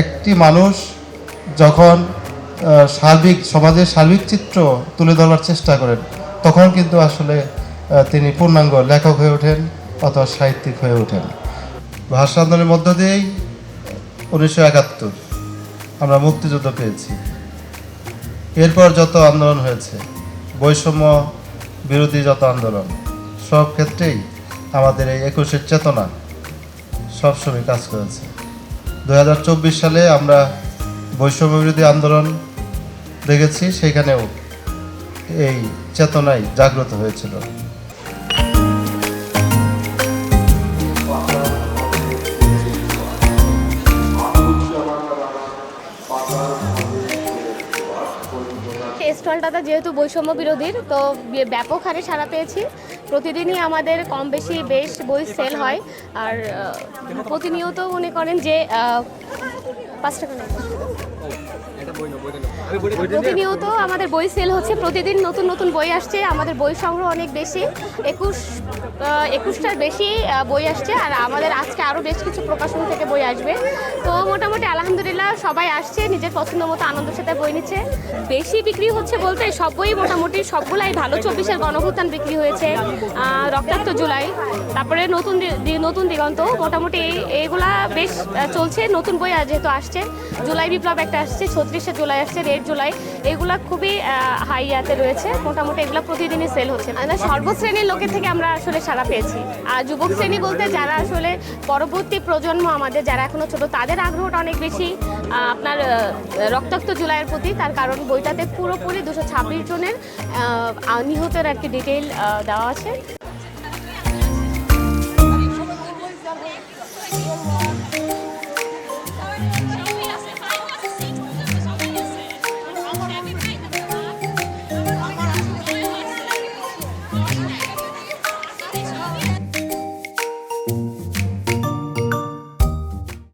একটি মানুষ যখন সমাজের সার্বিক চিত্র তুলে ধরার চেষ্টা করেন, তখন কিন্তু আসলে তিনি পূর্ণাঙ্গ লেখক হয়ে ওঠেন অথবা সাহিত্যিক হয়ে ওঠেন। ভাষা আন্দোলনের মধ্য দিয়েই 1971 আমরা মুক্তিযুদ্ধ পেয়েছি। এরপর যত আন্দোলন হয়েছে, বৈষম্য বিরোধী যত আন্দোলন, সব ক্ষেত্রেই আমাদের এই 21-এর চেতনা সবসময় কাজ করেছে। 2024 সালে আমরা বৈষম্য বিরোধী আন্দোলন দেখেছি, সেখানেও এই চেতনাই জাগ্রত হয়েছিল। স্টলটাতে যেহেতু বৈষম্য বিরোধীর, তো ব্যাপক হারে সাড়া পেয়েছি। প্রতিদিনই আমাদের কম বেশি বেশ বই সেল হয়, আর প্রতিনিয়ত মনে করেন যে 5 টাকা নেই, প্রতিনিয়ত আমাদের বই সেল হচ্ছে, প্রতিদিন নতুন নতুন বই আসছে। আমাদের বই সংগ্রহ অনেক বেশি, 21টার বেশি বই আসছে, আর আমাদের আজকে আরও বেশ কিছু প্রকাশন থেকে বই আসবে। তো মোটামুটি আলহামদুলিল্লাহ সবাই আসছে, নিজের পছন্দ মতো আনন্দের সাথে বই নিচ্ছে। বেশি বিক্রি হচ্ছে বলতে সব বই মোটামুটি সবগুলাই ভালো। 24-এর গণঅভ্যুত্থান বিক্রি হয়েছে, রক্তাক্ত জুলাই, তারপরে নতুন দিগন্ত, মোটামুটি এইগুলা বেশ চলছে। নতুন বই যেহেতু আসছে, জুলাই বিপ্লব একটা আসছে, 36শে জুলাই আসছে, রেড জুলাই, এগুলা খুবই হাই ইয়াতে রয়েছে। মোটামুটি এগুলো প্রতিদিনই সেল হচ্ছে। সর্বশ্রেণীর লোকের থেকে আমরা আসলে সাড়া পেয়েছি। আর যুবক শ্রেণী বলতে যারা আসলে পরবর্তী প্রজন্ম আমাদের যারা এখনো ছোট, তাদের আগ্রহটা অনেক বেশি আপনার রক্তাক্ত জুলাইয়ের প্রতি। তার কারণ বইটাতে পুরোপুরি 226 জনের নিহতের আর কি ডিটেইল দেওয়া আছে।